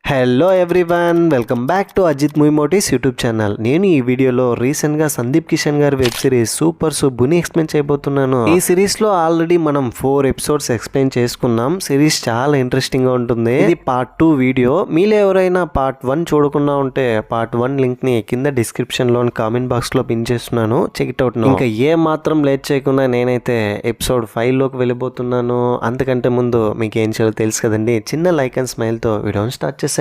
Hello everyone, welcome back to Ajith movie motives YouTube channel. నేను ఈ వీడియోలో రీసెంట్గా సందీప్ కిషన్ గారి వెబ్ సిరీస్ సూపర్ సుబ్బుని ఎక్స్ప్లెయిన్ చేయబోతున్నాను. ఈ సిరీస్లో ఆల్రెడీ మనం 4 ఎపిసోడ్స్ ఎక్స్ప్లెయిన్ చేసుకున్నాం. సిరీస్ చాలా ఇంట్రెస్టింగ్గా ఉంటుంది. ఇది పార్ట్ 2 వీడియో. మీలో ఎవరైనా పార్ట్ 1 చూడకుండా ఉంటే పార్ట్ 1 లింక్ని కింద డిస్క్రిప్షన్లో కామెంట్ బాక్స్లో పిన్ చేస్తున్నాను, చెక్ ఇట్ అవుట్. ఇంకా ఏ మాత్రం లేట్ చేయకుండా నేనైతే ఎపిసోడ్ 5లోకి వెళ్ళిపోతున్నాను. అంతకంటే ముందు మీకు ఏం చేయాలో తెలుసు కదండి. చిన్న లైక్ అండ్ స్మైల్తో వీడియోని స్టార్ట్ చేసేయండి.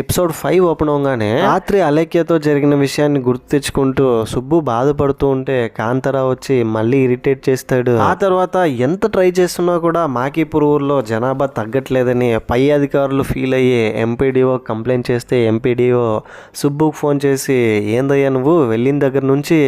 ఎపిసోడ్ 5 ఓపెన్ అవగానే రాత్రి అలేఖ్యతో జరిగిన విషయాన్ని గుర్తు తెచ్చుకుంటూ సుబ్బు బాధపడుతూ ఉంటే కాంతారావు వచ్చి మళ్ళీ ఇరిటేట్ చేస్తాడు. ఆ తర్వాత ఎంత ట్రై చేస్తున్నా కూడా మాకీపూర్ ఊర్లో జనాభా తగ్గట్లేదని పై అధికారులు ఫీల్ అయ్యి ఎంపీడీఓ కంప్లైంట్ చేస్తే ఎంపీడీఓ సుబ్బుకు ఫోన్ చేసి, ఏందయ్యా నువ్వు వెళ్ళిన దగ్గర నుంచి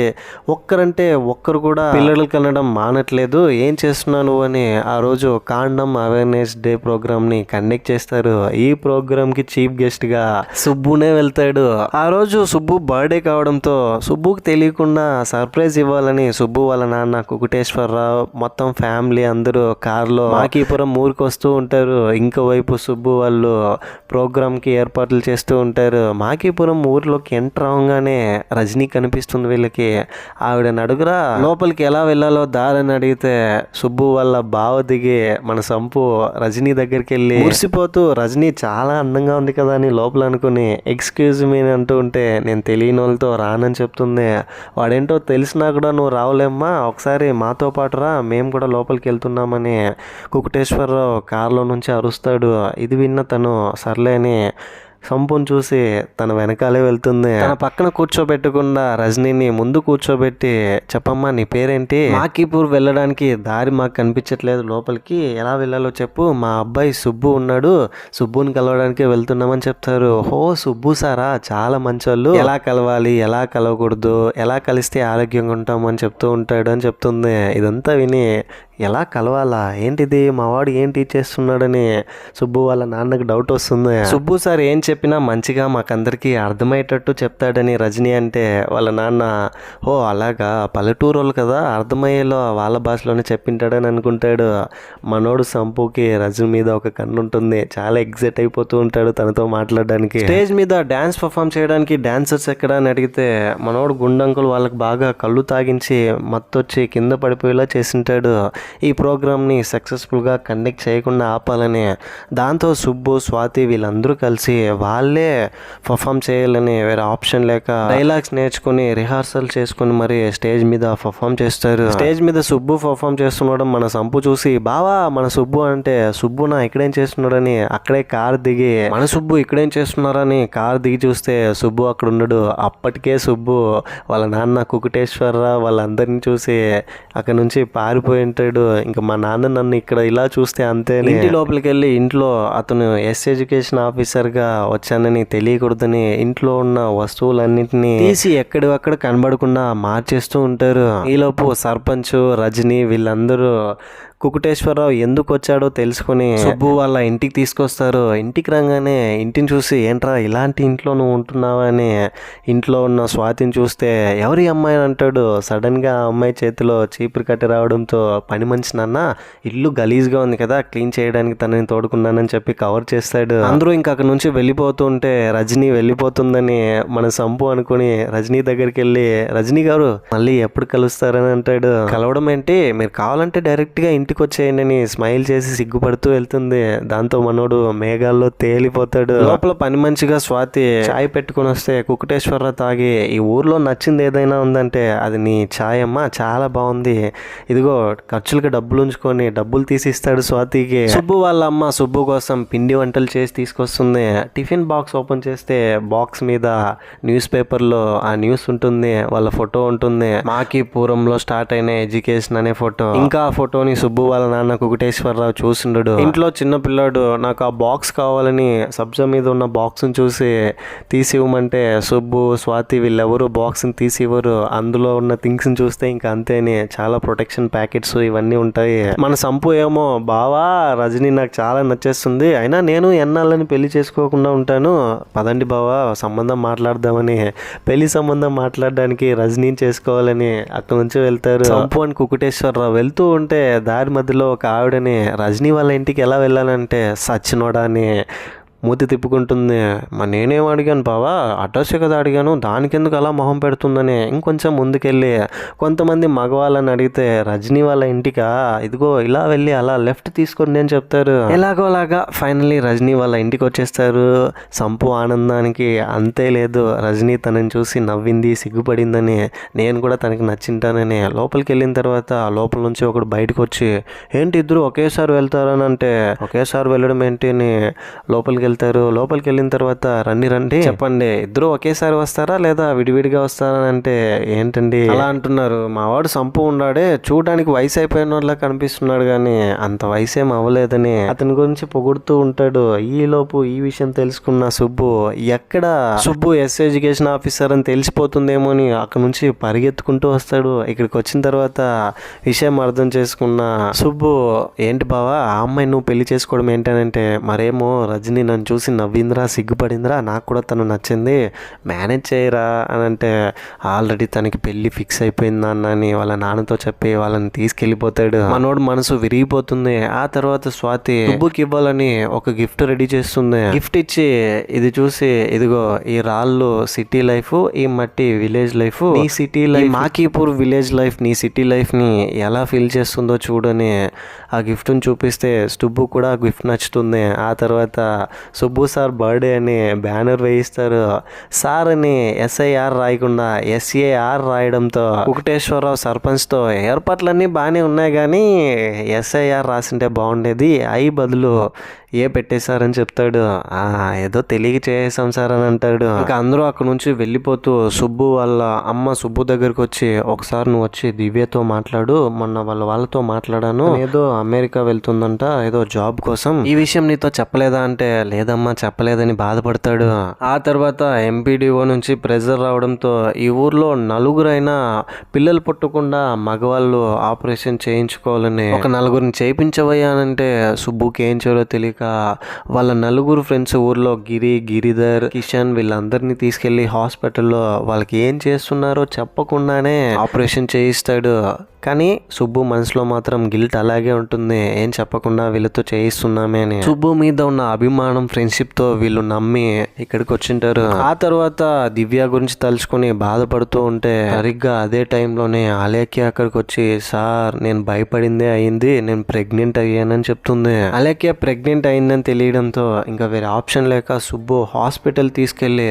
ఒక్కరంటే ఒక్కరు కూడా పిల్లలు కనడం మానట్లేదు, ఏం చేస్తున్నావు నువ్వు అని ఆ రోజు కాండం అవేర్నెస్ డే ప్రోగ్రామ్ ని కండక్ట్ చేస్తారు. ఈ ప్రోగ్రామ్ కి చీఫ్ గెస్ట్ గా సుబ్బునే వెళ్తాడు. ఆ రోజు సుబ్బు బర్త్డే కావడంతో సుబ్బుకి తెలియకుండా సర్ప్రైజ్ ఇవ్వాలని సుబ్బు వాళ్ళ నాన్న కుకుటేశ్వరరావు మొత్తం ఫ్యామిలీ అందరూ కార్లో మాకీపురం ఊరికి వస్తూ ఉంటారు. ఇంకోవైపు సుబ్బు వాళ్ళు ప్రోగ్రామ్ కి ఏర్పాట్లు చేస్తూ ఉంటారు. మాకీపురం ఊర్లోకి ఎంటర్ అవగానే రజనీ కనిపిస్తుంది వీళ్ళకి. ఆవిడని అడుగురా లోపలికి ఎలా వెళ్ళాలో దారని అడిగితే సుబ్బు వాళ్ళ బావ దిగి మన సంపు రజనీ దగ్గరికి వెళ్ళి మురిసిపోతూ, రజనీ చాలా అందంగా ఉంది కదా అని లోపల అనుకుని ఎక్స్క్యూజ్ మీ అంటూ ఉంటే, నేను తెలియని వాళ్ళతో రానని చెప్తుంది. వాడేంటో తెలిసినా కూడా నువ్వు రావులేమ్మా, ఒకసారి మాతో పాటు రా, మేము కూడా లోపలికి వెళ్తున్నామని కుకుటేశ్వరరావు కారులో నుంచి అరుస్తాడు. ఇది విన్న తను సర్లే అని సంపుని చూసి తన వెనకాలే వెళ్తుంది. తన పక్కన కూర్చోబెట్టకుండా రజనీని ముందు కూర్చోబెట్టి, చెప్పమ్మా నీ పేరేంటి, మాకీపూర్ వెళ్ళడానికి దారి మాకు కనిపించట్లేదు, లోపలికి ఎలా వెళ్ళాలో చెప్పు, మా అబ్బాయి సుబ్బు ఉన్నాడు, సుబ్బుని కలవడానికి వెళ్తున్నామని చెప్తారు. హో సుబ్బు సారా, చాలా మంచోళ్ళు, ఎలా కలవాలి ఎలా కలవకూడదు, ఎలా కలిస్తే ఆరోగ్యంగా ఉంటాము అని చెప్తూ ఉంటాడు అని చెప్తుంది. ఇదంతా విని ఎలా కలవాలా ఏంటిది, మావాడు ఏంటి చేస్తున్నాడని సుబ్బు వాళ్ళ నాన్నకు డౌట్ వస్తుంది. సుబ్బు సార్ ఏం చెప్పినా మంచిగా మాకందరికీ అర్థమయ్యేటట్టు చెప్తాడని రజనీ అంటే వాళ్ళ నాన్న, ఓ అలాగా, పల్లెటూరు వాళ్ళు కదా అర్థమయ్యేలో వాళ్ళ భాషలోనే చెప్పింటాడని అనుకుంటాడు. మనోడు సంపుకి రజనీ మీద ఒక కన్ను ఉంటుంది. చాలా ఎగ్జైట్ అయిపోతూ ఉంటాడు తనతో మాట్లాడడానికి. స్టేజ్ మీద డాన్స్ పర్ఫామ్ చేయడానికి డాన్సర్స్ ఎక్కడ అని అడిగితే మనోడు గుండంకులు వాళ్ళకి బాగా కళ్ళు తాగించి మత్తొచ్చి కింద పడిపోయేలా చేసింటాడు. ఈ ప్రోగ్రామ్ని సక్సెస్ఫుల్గా కండక్ట్ చేయకుండా ఆపాలని, దాంతో సుబ్బు స్వాతి వీళ్ళందరూ కలిసి వాళ్ళే పర్ఫామ్ చేయాలని వేరే ఆప్షన్ లేక డైలాగ్స్ నేర్చుకుని రిహార్సల్ చేసుకుని మరి స్టేజ్ మీద పర్ఫామ్ చేస్తారు. స్టేజ్ మీద సుబ్బు పర్ఫామ్ చేస్తున్నాడు మన సంపు చూసి, బావా మన సుబ్బు అంటే, సుబ్బునా ఇక్కడేం చేస్తున్నాడని అక్కడే కార్ దిగి, మన సుబ్బు ఇక్కడేం చేస్తున్నారని కార్ దిగి చూస్తే సుబ్బు అక్కడ ఉన్నాడు. అప్పటికే సుబ్బు వాళ్ళ నాన్న కుకుటేశ్వరరావు వాళ్ళందరినీ చూసి అక్కడ నుంచి పారిపోయి ఉంటాడు. ఇంకా మా నాన్న నన్ను ఇక్కడ ఇలా చూస్తే అంతే, ఇంటి లోపలికి వెళ్ళి ఇంట్లో అతను ఎడ్యుకేషన్ ఆఫీసర్ గా వచ్చానని తెలియకూడదని ఇంట్లో ఉన్న వస్తువులన్నింటినీ తీసి ఎక్కడివక్కడ కనబడకుండా మార్చేస్తూ ఉంటారు. ఈలోపు సర్పంచ్ రజనీ వీళ్ళందరూ కుకుటేశ్వరరావు ఎందుకు వచ్చాడో తెలుసుకుని సుబ్బు వాళ్ళ ఇంటికి తీసుకొస్తారు. ఇంటికి రాగానే ఇంటిని చూసి, ఏంట్రా ఇలాంటి ఇంట్లో నువ్వు ఉంటున్నావా అని ఇంట్లో ఉన్న స్వాతిని చూస్తే, ఎవరి అమ్మాయి అంటాడు. సడన్ గా ఆ అమ్మాయి చేతిలో చీపురు కట్టి రావడంతో, పని మనిషి నాన్న ఇల్లు గలీజ్గా ఉంది కదా క్లీన్ చేయడానికి తనని తోడుకున్నానని చెప్పి కవర్ చేస్తాడు. అందరూ ఇంకా అక్కడ నుంచి వెళ్ళిపోతుంటే రజనీ వెళ్ళిపోతుందని మన సంపు అనుకుని రజనీ దగ్గరికి వెళ్ళి, రజనీ గారు మళ్ళీ ఎప్పుడు కలుస్తారని అంటాడు. కలవడం ఏంటి, మీరు కావాలంటే డైరెక్ట్ గా ఇంటికి వచ్చేయండి స్మైల్ చేసి సిగ్గుపడుతూ వెళ్తుంది. దాంతో మనోడు మేఘాల్లో తేలిపోతాడు. లోపల పని మంచిగా స్వాతి చాయ్ పెట్టుకుని వస్తే కుకుటేశ్వరరావు తాగి, ఈ ఊర్లో నచ్చింది ఏదైనా ఉందంటే అది నీ చాయ్ అమ్మా, చాలా బాగుంది, ఇదిగో ఖర్చులకి డబ్బులు ఉంచుకొని డబ్బులు తీసిస్తాడు స్వాతికి. సుబ్బు వాళ్ళ అమ్మ సుబ్బు కోసం పిండి వంటలు చేసి తీసుకొస్తుంది. టిఫిన్ బాక్స్ ఓపెన్ చేస్తే బాక్స్ మీద న్యూస్ పేపర్లో ఆ న్యూస్ ఉంటుంది, వాళ్ళ ఫోటో ఉంటుంది, మాకీపురంలో స్టార్ట్ అయిన ఎడ్యుకేషన్ అనే ఫోటో. ఇంకా ఆ ఫోటోని సుబ్బు వాళ్ళ నాన్న కుకుటేశ్వరరావు చూసిండడు. ఇంట్లో చిన్న పిల్లాడు నాకు ఆ బాక్స్ కావాలని సబ్జా మీద ఉన్న బాక్స్ చూసి తీసి ఇవ్వమంటే సుబ్బు స్వాతి వీళ్ళెవరు బాక్స్ ని తీసి ఇవ్వరు. అందులో ఉన్న థింగ్స్ ని చూస్తే ఇంకా అంతేని చాలా ప్రొటెక్షన్ ప్యాకెట్స్ ఇవన్నీ ఉంటాయి. మన సంపు ఏమో, బావా రజనీ నాకు చాలా నచ్చేస్తుంది, అయినా నేను ఎన్నాళ్ళని పెళ్లి చేసుకోకుండా ఉంటాను, పదండి బావా సంబంధం మాట్లాడదామని పెళ్లి సంబంధం మాట్లాడడానికి రజనీని చేసుకోవాలని అక్కడ నుంచి వెళ్తారు. సంపు అని కుకుటేశ్వరరావు వెళ్తూ ఉంటే దారి మధ్యలో ఒక ఆవిడని, రజనీ వాళ్ళ ఇంటికి ఎలా వెళ్ళాలంటే, సచ్చినోడా అని మూతి తిప్పుకుంటుంది. మరి నేనేం అడిగాను బావా, అడ్రస్ కదా అడిగాను, దానికెందుకు అలా మొహం పెడుతుందని ఇంకొంచెం ముందుకెళ్ళి కొంతమంది మగవాళ్ళని అడిగితే రజనీ వాళ్ళ ఇంటికా, ఇదిగో ఇలా వెళ్ళి అలా లెఫ్ట్ తీసుకోండి అని చెప్తారు. ఎలాగోలాగా ఫైనల్లీ రజనీ వాళ్ళ ఇంటికి వచ్చేస్తారు. సంపు ఆనందానికి అంతే లేదు. రజనీ తనని చూసి నవ్వింది, సిగ్గుపడిందని, నేను కూడా తనకి నచ్చింటానని. లోపలికి వెళ్ళిన తర్వాత లోపల నుంచి ఒకడు బయటకు వచ్చి, ఏంటి ఇద్దరు ఒకేసారి వెళ్తారని అంటే, ఒకేసారి వెళ్ళడం ఏంటి అని లోపలికి వెళ్తారు. లోపలికి వెళ్ళిన తర్వాత రండి రండి చెప్పండి, ఇద్దరు ఒకేసారి వస్తారా లేదా విడివిడిగా వస్తారా అంటే, ఏంటండి అలా అంటున్నారు, మా వాడు సంపు ఉన్నాడే చూడడానికి వయసు అయిపోయిన వాళ్ళ కనిపిస్తున్నాడు కానీ అంత వయసు ఏం అవ్వలేదని అతని గురించి పొగుడుతూ ఉంటాడు. ఈలోపు ఈ విషయం తెలుసుకున్న సుబ్బు, ఎక్కడ సుబ్బు ఎడ్యుకేషన్ ఆఫీసర్ అని తెలిసిపోతుందేమో అని అక్కడ నుంచి పరిగెత్తుకుంటూ వస్తాడు. ఇక్కడికి వచ్చిన తర్వాత విషయం అర్థం చేసుకున్న సుబ్బు, ఏంటి బావా ఆ అమ్మాయి నువ్వు పెళ్లి చేసుకోవడం ఏంటనంటే, మరేమో రజనీ నన్ను చూసి నవ్విందిరా, సిగ్గుపడిందిరా, నాకు కూడా తను నచ్చింది, మేనేజ్ చేయరా అని అంటే, ఆల్రెడీ తనకి పెళ్లి ఫిక్స్ అయిపోయిందా అని వాళ్ళ నాన్నతో చెప్పి వాళ్ళని తీసుకెళ్లిపోతాడు. మనోడు మనసు విరిగిపోతుంది. ఆ తర్వాత స్వాతి సుబ్బుకి ఇవ్వాలని ఒక గిఫ్ట్ రెడీ చేస్తుంది. గిఫ్ట్ ఇచ్చి, ఇది చూసి, ఇదిగో ఈ రాళ్ళు సిటీ లైఫ్, ఈ మట్టి విలేజ్ లైఫ్, నీ సిటీ లైఫ్ మాకీపూర్ విలేజ్ లైఫ్ నీ సిటీ లైఫ్ ని ఎలా ఫీల్ చేస్తుందో చూడని ఆ గిఫ్ట్ ని చూపిస్తే సుబ్బు కూడా ఆ గిఫ్ట్ నచ్చుతుంది. ఆ తర్వాత సుబ్బు సార్ బర్త్డే అని బ్యానర్ వేయిస్తారు. సార్ అని SIR రాయకుండా SAR రాయడంతో కుకటేశ్వరరావు సర్పంచ్ తో ఏర్పాట్లన్నీ బాగానే ఉన్నాయి కానీ SIR రాసింటే బాగుండేది, ఐ బదులు ఏ పెట్టేశారని చెప్తాడు. ఏదో తెలియక చేసాం సార్ అని అంటాడు. ఇంకా అందరూ అక్కడ నుంచి వెళ్ళిపోతూ సుబ్బు వాళ్ళ అమ్మ సుబ్బు దగ్గరకు వచ్చి, ఒకసారి నువ్వు వచ్చి దివ్యతో మాట్లాడు, మొన్న వాళ్ళతో మాట్లాడాను, ఏదో అమెరికా వెళ్తుందంట ఏదో జాబ్ కోసం, ఈ విషయం నీతో చెప్పలేదా అంటే, లేదమ్మా చెప్పలేదని బాధపడతాడు. ఆ తర్వాత MPDO నుంచి ప్రెజర్ రావడంతో ఈ ఊర్లో నలుగురైనా పిల్లలు పుట్టకుండా మగవాళ్ళు ఆపరేషన్ చేయించుకోవాలని ఒక నలుగురిని చేయించవయ్యానంటే సుబ్బుకి ఏం చేయాలో తెలియక వాళ్ళ నలుగురు ఫ్రెండ్స్ ఊర్లో గిరిధర్, కిషన్ వీళ్ళందరినీ తీసుకెళ్లి హాస్పిటల్లో వాళ్ళకి ఏం చేస్తున్నారో చెప్పకుండానే ఆపరేషన్ చేయిస్తాడు. కానీ సుబ్బు మనసులో మాత్రం గిల్ట్ అలాగే ఉంటుంది, ఏం చెప్పకుండా వీళ్ళతో చేయిస్తున్నామే అని. సుబ్బు మీద ఉన్న అభిమానం, ఫ్రెండ్షిప్ తో వీళ్ళు నమ్మి ఇక్కడికి వచ్చింటారు. ఆ తర్వాత దివ్య గురించి తలుచుకుని బాధపడుతూ ఉంటే సరిగ్గా అదే టైంలోనే అలేఖ్య అక్కడికి వచ్చి, సార్ నేను భయపడిందే అయింది, నేను ప్రెగ్నెంట్ అయ్యానని చెప్తుంది. అలేఖ్య ప్రెగ్నెంట్ అయిందని తెలియడంతో ఇంకా వేరే ఆప్షన్ లేక సుబ్బు హాస్పిటల్ తీసుకెళ్లి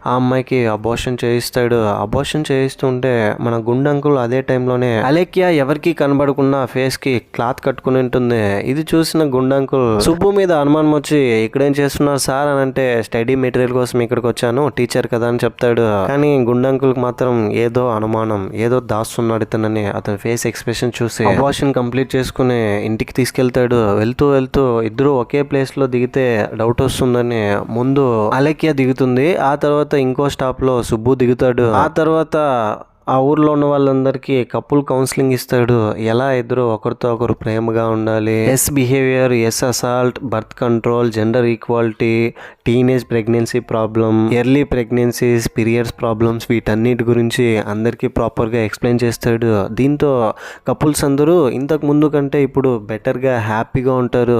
ఆ అమ్మాయికి అబార్షన్ చేయిస్తాడు. అబార్షన్ చేయిస్తుంటే మన గుండంకులు అదే టైంలోనే అలేఖ్య ఎవరికి కనబడకుండా ఫేస్ కి క్లాత్ కట్టుకుని ఉంటుంది. ఇది చూసిన గుండంకుల్ సుబ్బు మీద అనుమానం వచ్చి, ఇక్కడేం చేస్తున్నారు సార్ అని అంటే, స్టడీ మెటీరియల్ కోసం ఇక్కడికి వచ్చాను, టీచర్ కదా అని చెప్తాడు. కానీ గుండంకుల్ మాత్రం ఏదో అనుమానం, ఏదో దాస్తున్నాడు ఇతనని అతని ఫేస్ ఎక్స్ప్రెషన్ చూసి అబార్షన్ కంప్లీట్ చేసుకుని ఇంటికి తీసుకెళ్తాడు. వెళ్తూ వెళ్తూ ఇద్దరు ఒకే ప్లేస్ లో దిగితే డౌట్ వస్తుందని ముందు అలేఖ్య దిగుతుంది. ఆ తర్వాత ఇంకో స్టాప్ లో సుబ్బు దిగుతాడు. ఆ తర్వాత ఆ ఊర్లో ఉన్న వాళ్ళందరికీ కపుల్ కౌన్సిలింగ్ ఇస్తాడు. ఎలా ఇద్దరు ఒకరితో ఒకరు ప్రేమగా ఉండాలి, S behaviour, S assault, birth control, gender equality, teenage pregnancy problem, early pregnancies, periods problems, వీటన్నిటి గురించి అందరికీ ప్రాపర్గా ఎక్స్ప్లెయిన్ చేస్తాడు. దీంతో కపుల్స్ అందరూ ఇంతకు ముందు కంటే ఇప్పుడు బెటర్గా హ్యాపీగా ఉంటారు.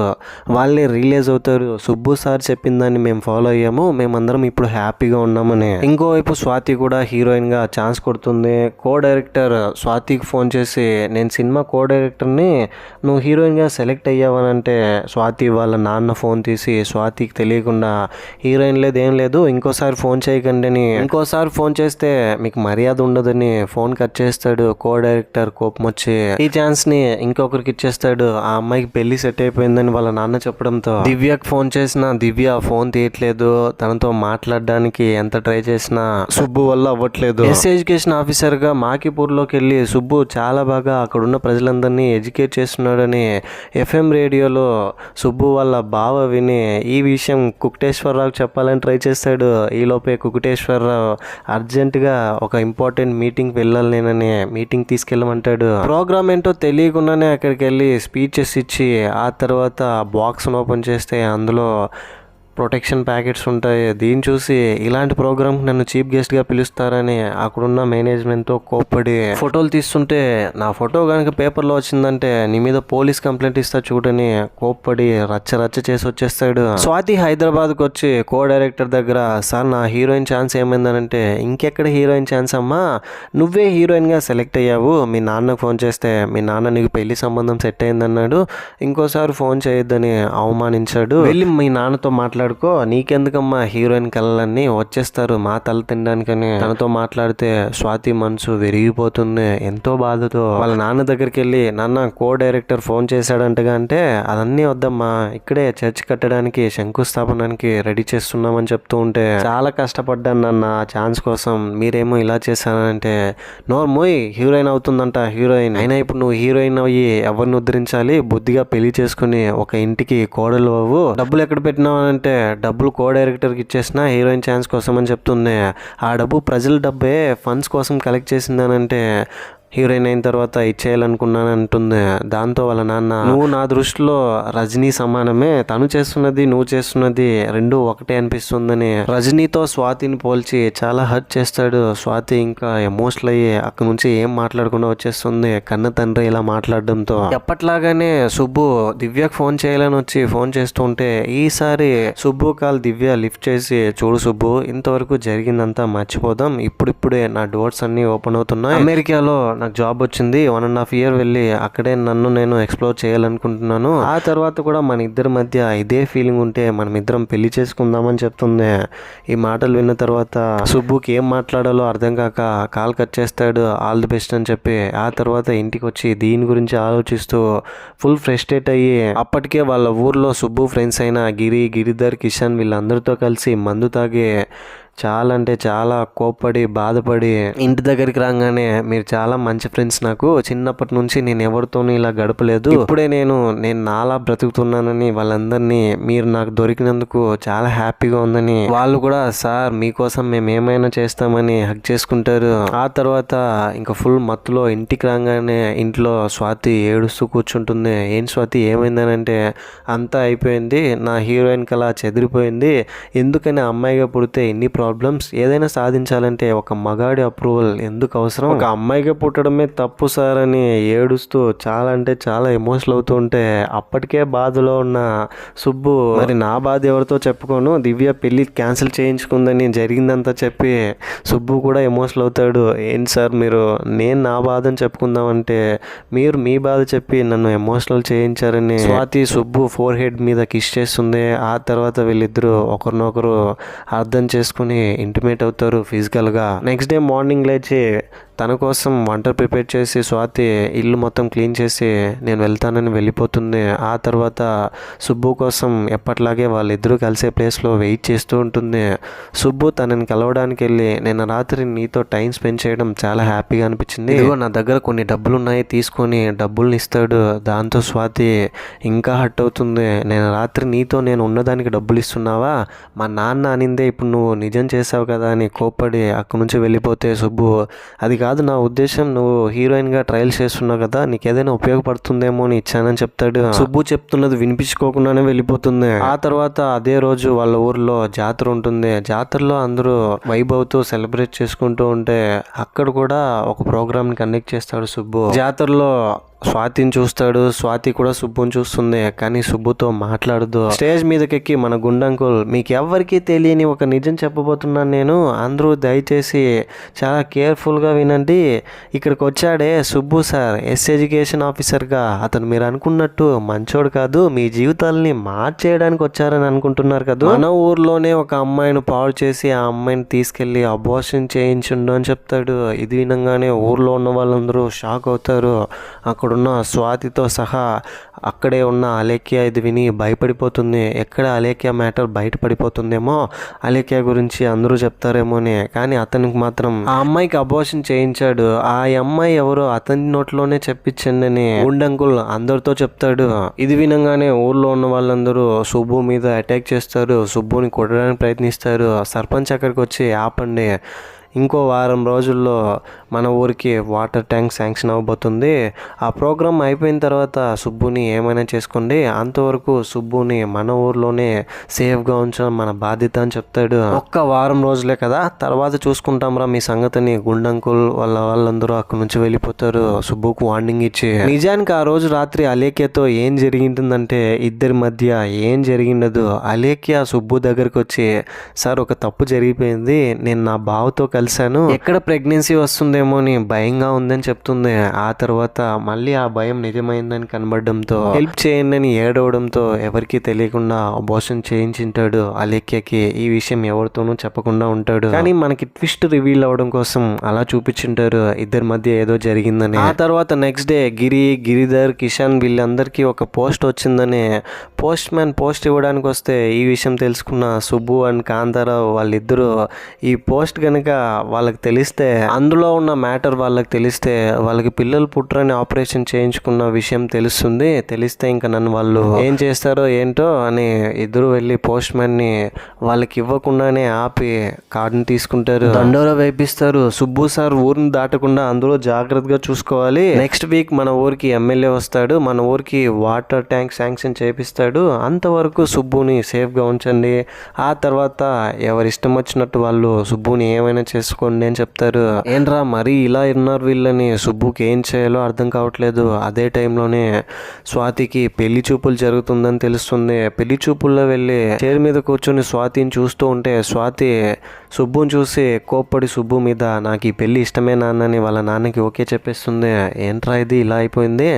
వాళ్ళే రియలైజ్ అవుతారు, సుబ్బు సార్ చెప్పిన దాన్ని మేము ఫాలో అయ్యాము, మేమందరం ఇప్పుడు హ్యాపీగా ఉన్నామని. ఇంకోవైపు స్వాతి కూడా హీరోయిన్గా ఛాన్స్ కొడుతుంది. కో డైరెక్టర్ స్వాతికి ఫోన్ చేసి, నేను సినిమా కో డైరెక్టర్ని, నువ్వు హీరోయిన్గా సెలెక్ట్ అయ్యావని అంటే, స్వాతి వాళ్ళ నాన్న ఫోన్ తీసి స్వాతికి తెలియకుండా, హీరోయిన్ లేదు ఏం లేదు, ఇంకోసారి ఫోన్ చేయకండి అని, ఇంకోసారి ఫోన్ చేస్తే మీకు మర్యాద ఉండదని ఫోన్ కట్ చేస్తాడు. కో డైరెక్టర్ కోపం వచ్చి ఈ ఛాన్స్ని ఇంకొకరికి ఇచ్చేస్తాడు. ఆ అమ్మాయికి పెళ్లి సెట్ అయిపోయిందని వాళ్ళ నాన్న చెప్పడంతో దివ్యకి ఫోన్ చేసిన దివ్య ఫోన్ తీయట్లేదు. తనతో మాట్లాడడానికి ఎంత ట్రై చేసినా సుబ్బు వల్ల అవ్వట్లేదు. ఎడ్యుకేషన్ ఆఫీసర్ గా మాకీపూర్లోకి వెళ్ళి సుబ్బు చాలా బాగా అక్కడున్న ప్రజలందరినీ ఎడ్యుకేట్ చేస్తున్నాడని FM రేడియోలో సుబ్బు వాళ్ళ బావ విని ఈ విషయం కుకటేశ్వరరావుకి చెప్పాలని ట్రై చేస్తాడు. ఈలోపే కుకటేశ్వరరావు అర్జెంటుగా ఒక ఇంపార్టెంట్ మీటింగ్కి వెళ్ళాలి నేనని మీటింగ్ తీసుకెళ్ళమంటాడు. ప్రోగ్రామ్ ఏంటో తెలియకుండానే అక్కడికి వెళ్ళి స్పీచెస్ ఇచ్చి ఆ తర్వాత బాక్స్ను ఓపెన్ చేస్తే అందులో ప్రొటెక్షన్ ప్యాకెట్స్ ఉంటాయి. దీన్ని చూసి ఇలాంటి ప్రోగ్రామ్కి నన్ను చీఫ్ గెస్ట్గా పిలుస్తారని అక్కడున్న మేనేజ్మెంట్తో కోప్పడి ఫోటోలు తీస్తుంటే నా ఫోటో కనుక పేపర్లో వచ్చిందంటే నీ మీద పోలీస్ కంప్లైంట్ ఇస్తా చూడని కోప్పడి రచ్చ చేసి వచ్చేస్తాడు. స్వాతి హైదరాబాద్కి వచ్చి కో డైరెక్టర్ దగ్గర సార్ నా హీరోయిన్ ఛాన్స్ ఏమైందనంటే ఇంకెక్కడ హీరోయిన్ ఛాన్స్ అమ్మా, నువ్వే హీరోయిన్గా సెలెక్ట్ అయ్యావు. మీ నాన్నకు ఫోన్ చేస్తే మీ నాన్న నీకు పెళ్లి సంబంధం సెట్ అయిందన్నాడు, ఇంకోసారి ఫోన్ చేయొద్దని అవమానించాడు. వెళ్ళి మీ నాన్నతో మాట్లాడుకో, నీకెందుకమ్మా హీరోయిన్ కళ్ళన్నీ వచ్చేస్తారు మా తల తినడానికని తనతో మాట్లాడితే స్వాతి మనసు విరిగిపోతుంది ఎంతో బాధతో. వాళ్ళ నాన్న దగ్గరికి వెళ్ళి నాన్న కో డైరెక్టర్ ఫోన్ చేశాడంటగా అంటే అదన్నీ వద్దమ్మా, ఇక్కడే చర్చ్ కట్టడానికి శంకుస్థాపనానికి రెడీ చేస్తున్నామని చెప్తూ ఉంటే చాలా కష్టపడ్డాను నాన్న ఛాన్స్ కోసం, మీరేమో ఇలా చేశానంటే నోర్మోయ్ హీరోయిన్ అవుతుందంట హీరోయిన్ అయినా ఇప్పుడు నువ్వు హీరోయిన్ అయ్యి ఎవరిని ఉద్ధరించాలి, బుద్ధిగా పెళ్లి చేసుకుని ఒక ఇంటికి కోడలు అవ్వు, డబ్బులు ఎక్కడ పెట్టినావు అంటే డబ్బులు కో డైరెక్టర్కి ఇచ్చేసిన హీరోయిన్ ఛాన్స్ కోసం అని చెప్తుంది. ఆ డబ్బు ప్రజల డబ్బే ఫండ్స్ కోసం కలెక్ట్ చేసిందనంటే హీరోయిన్ అయిన తర్వాత ఇచ్చేయాలనుకున్నాను అంటుంది. దాంతో వాళ్ళ నాన్న నువ్వు నా దృష్టిలో రజనీ సమానమే, తను చేస్తున్నది నువ్వు చేస్తున్నది రెండు ఒకటే అనిపిస్తుందని రజనీతో స్వాతిని పోల్చి చాలా హర్ట్ చేస్తాడు. స్వాతి ఇంకా ఎమోషనల్ అయ్యి అక్కడ నుంచి ఏం మాట్లాడకుండా వచ్చేస్తుంది కన్న తండ్రి ఇలా మాట్లాడడంతో. ఎప్పట్లాగానే సుబ్బు దివ్యకు ఫోన్ చేయాలని వచ్చి ఫోన్ చేస్తుంటే ఈసారి సుబ్బు కాల్ దివ్య లిఫ్ట్ చేసి చూడు సుబ్బు ఇంతవరకు జరిగిందంతా మర్చిపోదాం, ఇప్పుడిప్పుడే నా డోర్స్ అన్ని ఓపెన్ అవుతున్నాయి, అమెరికాలో నాకు జాబ్ వచ్చింది, 1.5 years వెళ్ళి అక్కడే నన్ను నేను ఎక్స్ప్లోర్ చేయాలనుకుంటున్నాను, ఆ తర్వాత కూడా మన ఇద్దరి మధ్య ఇదే ఫీలింగ్ ఉంటే మనం ఇద్దరం పెళ్లి చేసుకుందామని చెప్తుంది. ఈ మాటలు విన్న తర్వాత సుబ్బుకి ఏం మాట్లాడాలో అర్థం కాక కాల్ కట్ చేస్తాడు ఆల్ ది బెస్ట్ అని చెప్పి. ఆ తర్వాత ఇంటికి వచ్చి దీని గురించి ఆలోచిస్తూ ఫుల్ ఫ్రస్ట్రేట్ అయ్యి అప్పటికే వాళ్ళ ఊర్లో సుబ్బు ఫ్రెండ్స్ అయిన గిరిధర్, కిషన్ వీళ్ళందరితో కలిసి మందు తాగి చాలా అంటే చాలా కోప్పడి బాధపడి ఇంటి దగ్గరికి రాగానే మీరు చాలా మంచి ఫ్రెండ్స్, నాకు చిన్నప్పటి నుంచి నేను ఎవరితోనూ ఇలా గడపలేదు, ఇప్పుడే నేను నాలా బ్రతుకుతున్నానని వాళ్ళందరినీ మీరు నాకు దొరికినందుకు చాలా హ్యాపీగా ఉందని వాళ్ళు కూడా సార్ మీకోసం మేము ఏమైనా చేస్తామని హక్ చేసుకుంటారు. ఆ తర్వాత ఇంకా ఫుల్ మత్తులో ఇంటికి రాగానే ఇంట్లో స్వాతి ఏడుస్తూ కూర్చుంటుంది. ఏం స్వాతి ఏమైందని అంటే అంతా అయిపోయింది, నా హీరోయిన్ కళ చెదిరిపోయింది, ఎందుకని అమ్మాయిగా పుడితే ఇన్ని ప్రాబ్లమ్స్, ఏదైనా సాధించాలంటే ఒక మగాడి అప్రూవల్ ఎందుకు అవసరం, ఒక అమ్మాయిగా పుట్టడమే తప్పు సార్ అని ఏడుస్తూ చాలా అంటే చాలా ఎమోషనల్ అవుతూ ఉంటే అప్పటికే బాధలో ఉన్న సుబ్బు మరి నా బాధ ఎవరితో చెప్పుకోను, దివ్య పెళ్లి క్యాన్సిల్ చేయించుకుందని జరిగిందంతా చెప్పి సుబ్బు కూడా ఎమోషనల్ అవుతాడు. ఏంటి సార్ మీరు నేను నా బాధని చెప్పుకుందామంటే మీరు మీ బాధ చెప్పి నన్ను ఎమోషనల్ చేయించారని స్వాతి సుబ్బు ఫోర్ హెడ్ మీద కిస్ చేస్తుంది. ఆ తర్వాత వీళ్ళిద్దరూ ఒకరినొకరు అర్థం చేసుకుని ఇంటిమేట్ అవుతారు ఫిజికల్గా. నెక్స్ట్ డే మార్నింగ్ లేచి తన కోసం వంట ప్రిపేర్ చేసి స్వాతి ఇల్లు మొత్తం క్లీన్ చేసి నేను వెళ్తానని వెళ్ళిపోతుంది. ఆ తర్వాత సుబ్బు కోసం ఎప్పట్లాగే వాళ్ళిద్దరూ కలిసే ప్లేస్లో వెయిట్ చేస్తూ ఉంటుంది. సుబ్బు తనని కలవడానికి వెళ్ళి నేను రాత్రి నీతో టైం స్పెండ్ చేయడం చాలా హ్యాపీగా అనిపించింది, ఇదిగో నా దగ్గర కొన్ని డబ్బులు ఉన్నాయి తీసుకొని డబ్బుల్ని ఇస్తాడు. దాంతో స్వాతి ఇంకా హర్ట్ అవుతుంది, నేను రాత్రి నీతో నేను ఉన్నదానికి డబ్బులు ఇస్తున్నావా, మా నాన్న అనిందే ఇప్పుడు నువ్వు నిజం చేసావు కదా అని కోప్పడి అక్కడి నుంచి వెళ్ళిపోతే సుబ్బు అది కాదు నా ఉద్దేశం, నువ్వు హీరోయిన్గా ట్రయల్స్ చేస్తున్నావు కదా నీకు ఏదైనా ఉపయోగపడుతుందేమో అని ఇచ్చానని చెప్తాడు. సుబ్బు చెప్తున్నది వినిపించుకోకుండానే వెళ్ళిపోతుంది. ఆ తర్వాత అదే రోజు వాళ్ళ ఊర్లో జాతర ఉంటుంది. జాతరలో అందరూ వైభవ్తో సెలబ్రేట్ చేసుకుంటూ ఉంటే అక్కడ కూడా ఒక ప్రోగ్రామ్ని కండక్ట్ చేస్తాడు సుబ్బు. జాతరలో స్వాతిని చూస్తాడు, స్వాతి కూడా సుబ్బుని చూస్తుంది కానీ సుబ్బుతో మాట్లాడదు. స్టేజ్ మీదకెక్కి మన గుండంకుల్ మీకు ఎవరికి తెలియని ఒక నిజం చెప్పబోతున్నాను నేను, అందరూ దయచేసి చాలా కేర్ఫుల్గా వినండి, ఇక్కడికి వచ్చాడే సుబ్బు సార్ ఎడ్యుకేషన్ ఆఫీసర్గా, అతను మీరు అనుకున్నట్టు మంచోడు కాదు, మీ జీవితాలని మార్చేయడానికి వచ్చారని అనుకుంటున్నారు కదా, మన ఊర్లోనే ఒక అమ్మాయిని పాడు చేసి ఆ అమ్మాయిని తీసుకెళ్లి అబార్షన్ చేయించుండు అని చెప్తాడు. ఇది వినంగానే ఊర్లో ఉన్న వాళ్ళందరూ షాక్ అవుతారు. అక్కడున్న స్వాతితో సహా అక్కడే ఉన్న అలేఖ్య ఇది విని భయపడిపోతుంది. ఎక్కడ అలేఖ్య మ్యాటర్ బయటపడిపోతుందేమో, అలేఖ్య గురించి అందరూ చెప్తారేమో అని. కానీ అతనికి మాత్రం ఆ అమ్మాయికి అబార్షన్ చేయించాడు, ఆ అమ్మాయి ఎవరో అతని నోట్లోనే చెప్పించండి అని ఉండంకుల్ అందరితో చెప్తాడు. ఇది వినంగానే ఊర్లో ఉన్న వాళ్ళందరూ సుబ్బు మీద అటాక్ చేస్తారు, సుబ్బుని కొట్టడానికి ప్రయత్నిస్తారు. సర్పంచ్ అక్కడికి వచ్చి ఆపండి, ఇంకో వారం రోజుల్లో మన ఊరికి వాటర్ ట్యాంక్ శాంక్షన్ అవ్వబోతుంది. ఆ ప్రోగ్రామ్ అయిపోయిన తర్వాత సుబ్బుని ఏమైనా చేసుకోండి, అంతవరకు సుబ్బుని మన ఊర్లోనే సేఫ్గా ఉంచడం మన బాధ్యత అని చెప్తాడు. ఒక్క వారం రోజులే కదా, తర్వాత చూసుకుంటాంరా మీ సంగతిని. గుండంకుల్ వాళ్ళందరూ అక్కడి నుంచి వెళ్ళిపోతారు సుబ్బుకు వార్నింగ్ ఇచ్చి. నిజానికి ఆ రోజు రాత్రి అలేఖ్యతో ఏం జరిగిందంటే ఇద్దరి మధ్య ఏం జరిగిండదు. అలేఖ్య సుబ్బు దగ్గరకు వచ్చి, సార్ ఒక తప్పు జరిగిపోయింది, నేను నా బావతో కలిశాను, ఎక్కడ ప్రెగ్నెన్సీ వస్తుందేమో అని భయంగా ఉందని చెప్తుంది. ఆ తర్వాత మళ్ళీ ఆ భయం నిజమైందని కనబడడంతో హెల్ప్ చేయండి అని ఏడవడంతో ఎవరికి తెలియకుండా అబార్షన్ చేయించింటాడు అలేఖ్యకి. ఈ విషయం ఎవరితోనూ చెప్పకుండా ఉంటాడు. కానీ మనకి ట్విస్ట్ రివీల్ అవడం కోసం అలా చూపించుంటారు ఇద్దరి మధ్య ఏదో జరిగిందని. ఆ తర్వాత నెక్స్ట్ డే గిరిధర్, కిషన్ వీళ్ళందరికీ ఒక పోస్ట్ వచ్చిందని పోస్ట్ మ్యాన్ పోస్ట్ ఇవ్వడానికి వస్తే ఈ విషయం తెలుసుకున్న సుబ్బు అండ్ కాంతారావు వాళ్ళిద్దరూ ఈ పోస్ట్ కనుక వాళ్ళకి తెలిస్తే, అందులో ఉన్న మ్యాటర్ వాళ్ళకి తెలిస్తే వాళ్ళకి పిల్లలు పుట్టరని ఆపరేషన్ చేయించుకున్న విషయం తెలుస్తుంది. తెలిస్తే ఇంకా నన్ను వాళ్ళు ఏం చేస్తారో ఏంటో అని ఇద్దరు వెళ్ళి పోస్ట్ మ్యాన్ ని వాళ్ళకి ఇవ్వకుండానే ఆపి కార్డుని తీసుకుంటారు, దండోరా వేపిస్తారు. సుబ్బు సార్ ఊరిని దాటకుండా అందులో జాగ్రత్తగా చూసుకోవాలి. నెక్స్ట్ వీక్ మన ఊరికి ఎమ్మెల్యే వస్తాడు, మన ఊరికి వాటర్ ట్యాంక్ శాంక్షన్ చేపిస్తాడు, అంతవరకు సుబ్బుని సేఫ్గా ఉంచండి. ఆ తర్వాత ఎవరి ఇష్టం వచ్చినట్టు వాళ్ళు సుబ్బుని ఏమైనా చేసుకోండి అని చెప్తారు. ఏంట్రా మరీ ఇలా ఉన్నారు వీళ్ళని, సుబ్బుకి ఏం చేయాలో అర్థం కావట్లేదు. అదే టైంలోనే స్వాతికి పెళ్లి చూపులు జరుగుతుందని తెలుస్తుంది. పెళ్లి చూపుల్లో వెళ్ళి చైర్ మీద కూర్చొని స్వాతిని చూస్తూ ఉంటే స్వాతి సుబ్బుని చూసి కోప్పడి సుబ్బు మీద, నాకు ఈ పెళ్లి ఇష్టమే నాన్నని వాళ్ళ నాన్నకి ఓకే చెప్పేస్తుంది. ఏంట్రా ఇది ఇలా అయిపోయింది,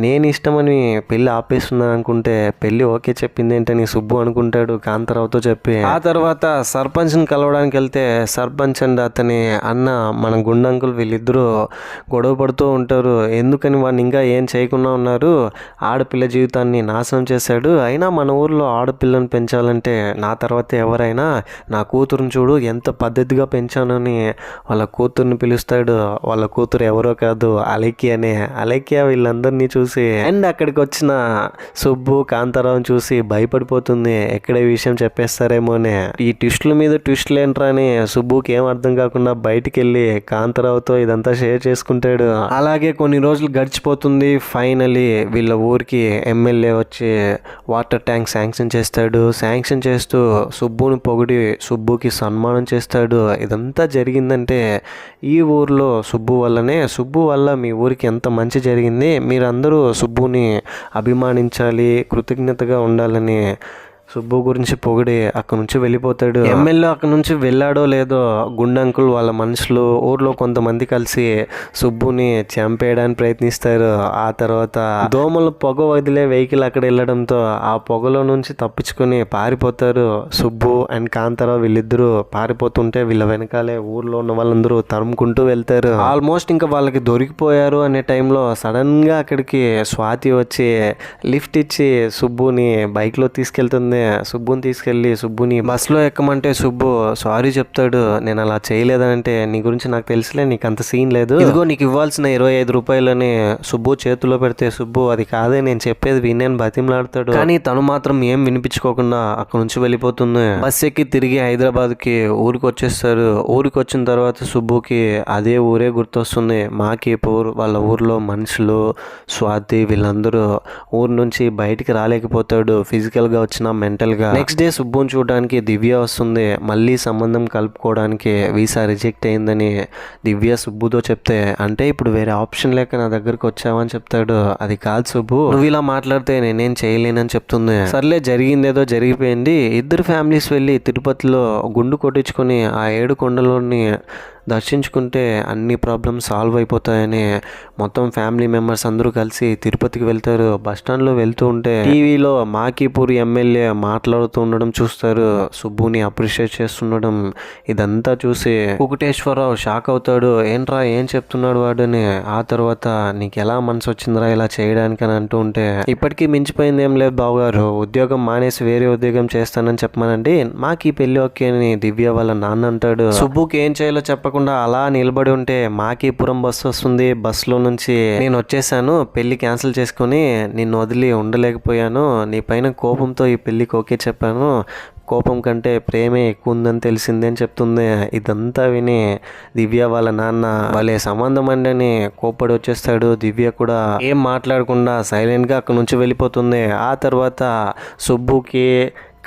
నేను ఇష్టమని పెళ్లి ఆపేస్తున్నాను అనుకుంటే పెళ్లి ఓకే చెప్పింది ఏంటని సుబ్బు అనుకుంటాడు కాంతారావుతో చెప్పి. ఆ తర్వాత సర్పంచ్ని కలవడానికి వెళ్తే సర్పంచ్ అండ్ అతని అన్న మన గుండంకుల్ వీళ్ళిద్దరూ గొడవ పడుతూ ఉంటారు. ఎందుకని వాడిని ఇంకా ఏం చేయకుండా ఉన్నారు, ఆడపిల్ల జీవితాన్ని నాశనం చేశాడు, అయినా మన ఊర్లో ఆడపిల్లని పెంచాలంటే నా తర్వాత ఎవరైనా, నా కూతురుని చూడు ఎంత పద్ధతిగా పెంచానని వాళ్ళ కూతుర్ని పిలుస్తాడు. వాళ్ళ కూతురు ఎవరో కాదు అలేఖ్య వీళ్ళందరినీ చూసి అండ్ అక్కడికి వచ్చిన సుబ్బు కాంతారావుని చూసి భయపడిపోతుంది, ఎక్కడ ఈ విషయం చెప్పేస్తారేమో అని. ఈ ట్విస్టుల మీద ట్విస్టులు ఏంట్రా అని సుబ్బుకి ఏం అర్థం కాకుండా బయటికి వెళ్ళి కాంతారావుతో ఇదంతా షేర్ చేసుకుంటాడు. అలాగే కొన్ని రోజులు గడిచిపోతుంది. ఫైనలీ వీళ్ళ ఊరికి ఎమ్మెల్యే వచ్చి వాటర్ ట్యాంక్ శాంక్షన్ చేస్తాడు. శాంక్షన్ చేస్తూ సుబ్బుని పొగిడి సుబ్బుకి సన్మానం చేస్తాడు. ఇదంతా జరిగిందంటే ఈ ఊర్లో సుబ్బు వల్లనే, సుబ్బు వల్ల మీ ఊరికి ఎంత మంచి జరిగింది, మీరందరూ సుబ్బుని అభిమానించాలి, కృతజ్ఞతగా ఉండాలని సుబ్బు గురించి పొగిడి అక్కడి నుంచి వెళ్ళిపోతాడు. ఎమ్మెల్యే అక్కడి నుంచి వెళ్ళాడో లేదో గుండంకుల్ వాళ్ళ మనుషులు ఊర్లో కొంతమంది కలిసి సుబ్బుని చంపేయడానికి ప్రయత్నిస్తారు. ఆ తర్వాత దోమలు పొగ వదిలే వెహికల్ అక్కడ వెళ్ళడంతో ఆ పొగలో నుంచి తప్పించుకొని పారిపోతారు. సుబ్బు అండ్ కాంతారావు వీళ్ళిద్దరూ పారిపోతుంటే వీళ్ళ వెనకాలే ఊర్లో ఉన్న వాళ్ళందరూ తరుముకుంటూ వెళ్తారు. ఆల్మోస్ట్ ఇంకా వాళ్ళకి దొరికిపోయారు అనే టైంలో సడన్ గా అక్కడికి స్వాతి వచ్చి లిఫ్ట్ ఇచ్చి సుబ్బుని బైక్ లో తీసుకెళ్తుంది. సుబ్బుని తీసుకెళ్లి సుబ్బుని బస్సులో ఎక్కమంటే సుబ్బు సారీ చెప్తాడు, నేను అలా చేయలేదంటే నీ గురించి నాకు తెలుసులే, నీకు అంత సీన్ లేదు, ఇదిగో నీకు ఇవ్వాల్సిన 25 రూపాయలని సుబ్బు చేతిలో పెడితే సుబ్బు అది కాదే నేను చెప్పేది వినేని బతిమలాడతాడు. కానీ తను మాత్రం ఏం వినిపించుకోకుండా అక్కడ నుంచి వెళ్ళిపోతుంది. బస్ ఎక్కి తిరిగి హైదరాబాద్కి ఊరికి వచ్చేస్తారు. ఊరికి వచ్చిన తర్వాత సుబ్బుకి అదే ఊరే గుర్తొస్తుంది. మాకీపూర్ వాళ్ళ ఊర్లో మనుషులు, స్వాతి వీళ్ళందరూ ఊరు నుంచి బయటికి రాలేకపోతాడు ఫిజికల్ గా వచ్చిన మెంటల్ గా. నెక్స్ట్ డే సుబ్బుని చూడడానికి దివ్య వస్తుంది. మళ్ళీ సంబంధం కలుపుకోవడానికి వీసా రిజెక్ట్ అయిందని దివ్య సుబ్బుతో చెప్తే, అంటే ఇప్పుడు వేరే ఆప్షన్ లేక నా దగ్గరకు వచ్చావని చెప్తాడు. అది కాదు సుబ్బు, నువ్వు ఇలా మాట్లాడితే నేనేం చేయలేనని చెప్తుంది. సర్లే జరిగిందేదో జరిగిపోయింది. ఇద్దరు ఫ్యామిలీస్ వెళ్ళి తిరుపతిలో గుండు కొట్టించుకొని ఆ 7 కొండలోని దర్శించుకుంటే అన్ని ప్రాబ్లమ్స్ సాల్వ్ అయిపోతాయని మొత్తం ఫ్యామిలీ మెంబర్స్ అందరూ కలిసి తిరుపతికి వెళ్తారు. బస్టాండ్లో వెళ్తూ ఉంటే టీవీలో మాకీపూర్ ఎమ్మెల్యే మాట్లాడుతూ ఉండడం చూస్తారు, సుబ్బుని అప్రిషియేట్ చేస్తుండడం. ఇదంతా చూసి కుకుటేశ్వరరావు షాక్ అవుతాడు, ఏంట్రా ఏం చెప్తున్నాడు వాడని. ఆ తర్వాత నీకు ఎలా మనసు వచ్చిందిరా ఇలా చేయడానికి అని అంటూ ఉంటే, ఇప్పటికీ మించిపోయింది ఏం లేదు బావగారు, ఉద్యోగం మానేసి వేరే ఉద్యోగం చేస్తానని చెప్పమనండి, మాకు ఈ పెళ్లి ఓకే అని దివ్య వాళ్ళ నాన్న అంటాడు. సుబ్బుకి ఏం చేయాలో చెప్పకుండా మాట్లాడకుండా అలా నిలబడి ఉంటే మాకీపురం బస్సు వస్తుంది. బస్సులో నుంచి నేను వచ్చేసాను, పెళ్లి క్యాన్సిల్ చేసుకొని నిన్ను వదిలి ఉండలేకపోయాను, నీ పైన కోపంతో ఈ పెళ్ళికి ఓకే చెప్పాను, కోపం కంటే ప్రేమే ఎక్కువ ఉందని తెలిసింది అని చెప్తుంది. ఇదంతా విని దివ్య వాళ్ళ నాన్న వాళ్ళే సంబంధం అండి అని కోప్పడి వచ్చేస్తాడు. దివ్య కూడా ఏం మాట్లాడకుండా సైలెంట్గా అక్కడ నుంచి వెళ్ళిపోతుంది. ఆ తర్వాత సుబ్బుకి,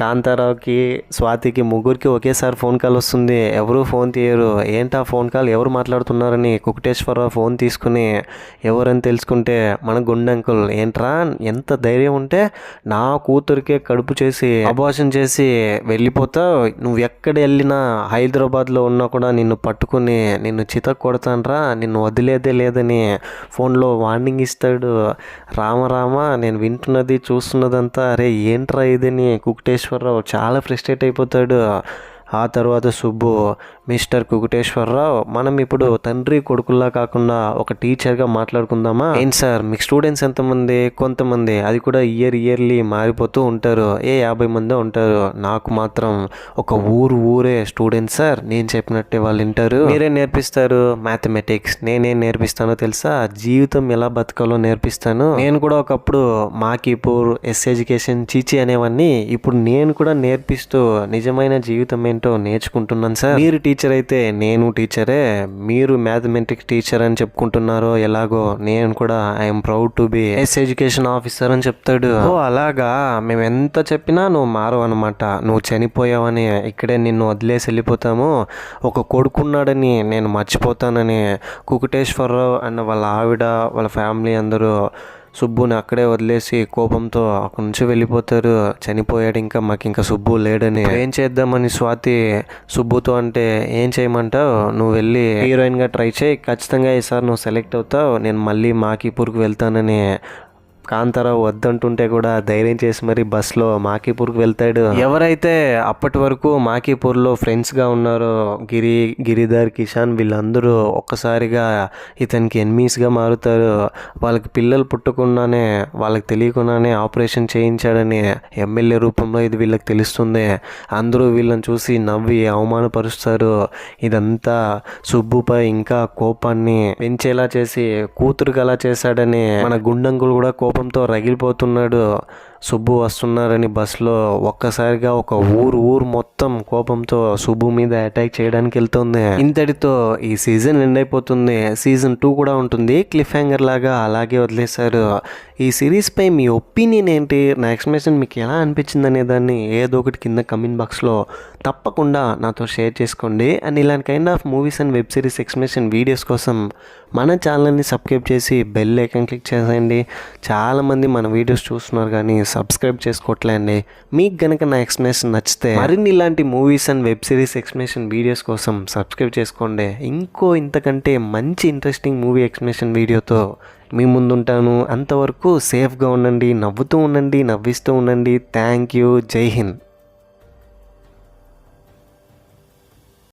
కాంతారావుకి, స్వాతికి ముగ్గురికి ఒకేసారి ఫోన్ కాల్ వస్తుంది. ఎవరు ఫోన్ తీయరు. ఏంటా ఫోన్ కాల్, ఎవరు మాట్లాడుతున్నారని కుకుటేశ్వరరావు ఫోన్ తీసుకుని ఎవరని తెలుసుకుంటే మన గుండె అంకుల్, ఏంట్రా ఎంత ధైర్యం ఉంటే నా కూతురికే కడుపు చేసి అబార్షన్ చేసి వెళ్ళిపోతావు, నువ్వు ఎక్కడ వెళ్ళినా హైదరాబాద్లో ఉన్నా కూడా నిన్ను పట్టుకుని నిన్ను చితక కొడతానరా, నిన్ను వదిలేదే లేదని ఫోన్లో వార్నింగ్ ఇస్తాడు. రామ నేను వింటున్నది చూస్తున్నదంతా అరే ఏంట్రా ఇదని కుకుటేశ్వరరావు చాలా ఫ్రస్ట్రేట్ అయిపోతాడు. ఆ తర్వాత సుబ్బు, మిస్టర్ కుకుటేశ్వరరావు, మనం ఇప్పుడు తండ్రి కొడుకుల్లా కాకుండా ఒక టీచర్గా మాట్లాడుకుందామా? ఏంటి సార్, మీకు స్టూడెంట్స్ ఎంతమంది? కొంతమంది, అది కూడా ఇయర్లీ మారిపోతూ ఉంటారు, 50 మంది ఉంటారు. నాకు మాత్రం ఒక ఊరే స్టూడెంట్స్ సార్, నేను చెప్పినట్టే వాళ్ళు వింటారు. మీరే నేర్పిస్తారు మ్యాథమెటిక్స్, నేనేం నేర్పిస్తానో తెలుసా? జీవితం ఎలా బతకాలో నేర్పిస్తాను. నేను కూడా ఒకప్పుడు మాకీపూర్, ఎడ్యుకేషన్, చీచి అనేవన్నీ ఇప్పుడు నేను కూడా నేర్పిస్తూ నిజమైన జీవితం ఏంటో నేర్చుకుంటున్నాను సార్. మీరు టీచర్ అయితే నేను టీచరే, మీరు మ్యాథమెటిక్స్ టీచర్ అని చెప్పుకుంటున్నారో ఎలాగో నేను కూడా I'm proud to be education officer అని చెప్తాడు. ఓ అలాగా, మేము ఎంత చెప్పినా నువ్వు మారవు అనమాట, నువ్వు చనిపోయావని ఇక్కడే నిన్ను వదిలేసి వెళ్ళిపోతాము, ఒక కొడుకున్నాడని నేను మర్చిపోతానని కుకుటేశ్వరరావు అన్న వాళ్ళ ఆవిడ, వాళ్ళ ఫ్యామిలీ అందరూ సుబ్బుని అక్కడే వదిలేసి కోపంతో అక్కడి నుంచి వెళ్ళిపోతారు. చనిపోయాడు, ఇంకా మాకు ఇంకా సుబ్బు లేడని. ఏం చేద్దామని స్వాతి సుబ్బుతో అంటే, ఏం చేయమంటావు, నువ్వు వెళ్ళి హీరోయిన్గా ట్రై చేయి, ఖచ్చితంగా ఈసారి నువ్వు సెలెక్ట్ అవుతావు, నేను మళ్ళీ మాకీపూర్కి వెళ్తానని కాంతారావు వద్దంటుంటే కూడా ధైర్యం చేసి మరి బస్లో మాకీపూర్కి వెళ్తాడు. ఎవరైతే అప్పటి వరకు మాకీపూర్లో ఫ్రెండ్స్గా ఉన్నారో గిరిధర్, కిషాన్, వీళ్ళందరూ ఒక్కసారిగా ఇతనికి ఎనిమీస్గా మారుతారు. వాళ్ళకి పిల్లలు పుట్టకుండానే వాళ్ళకి తెలియకుండానే ఆపరేషన్ చేయించాడని ఎమ్మెల్యే రూపంలో ఇది వీళ్ళకి తెలుస్తుంది. అందరూ వీళ్ళని చూసి నవ్వి అవమానపరుస్తారు. ఇదంతా సుబ్బుపై ఇంకా కోపాన్ని పెంచేలా చేసి కూతురుకి అలా చేశాడని మన గుండంకులు కూడా కోపంతో రగిలిపోతున్నాడు. సుబ్బు వస్తున్నారని బస్సులో ఒక్కసారిగా ఒక ఊరు మొత్తం కోపంతో సుబ్బు మీద అటాక్ చేయడానికి వెళ్తుంది. ఇంతటితో ఈ సీజన్ ఎండ్ అయిపోతుంది. సీజన్ 2 కూడా ఉంటుంది. క్లిఫ్ హ్యాంగర్ లాగా అలాగే వదిలేశారు. ఈ సిరీస్ పై మీ ఒపీనియన్ ఏంటి, నా ఎక్స్ప్లెనేషన్ మీకు ఎలా అనిపించింది అనే దాన్ని ఏదో ఒకటి కింద కమెంట్ బాక్స్లో తప్పకుండా నాతో షేర్ చేసుకోండి. అండ్ ఇలాంటి kind of movies and web series explanation videos కోసం మన ఛానల్ని సబ్స్క్రైబ్ చేసి బెల్ ఐకాన్ క్లిక్ చేసేయండి. చాలామంది మన వీడియోస్ చూస్తున్నారు కానీ సబ్స్క్రైబ్ చేసుకోవట్లేండి. మీకు గనక నా ఎక్స్ప్లెనేషన్ నచ్చితే మరిన్ని ఇలాంటి movies and web series explanation videos కోసం సబ్స్క్రైబ్ చేసుకోండి. ఇంతకంటే మంచి ఇంట్రెస్టింగ్ మూవీ ఎక్స్ప్లెనేషన్ వీడియోతో మీ ముందుంటాను. అంతవరకు సేఫ్గా ఉండండి, నవ్వుతూ ఉండండి, నవ్విస్తూ ఉండండి. Thank you. జై హింద్.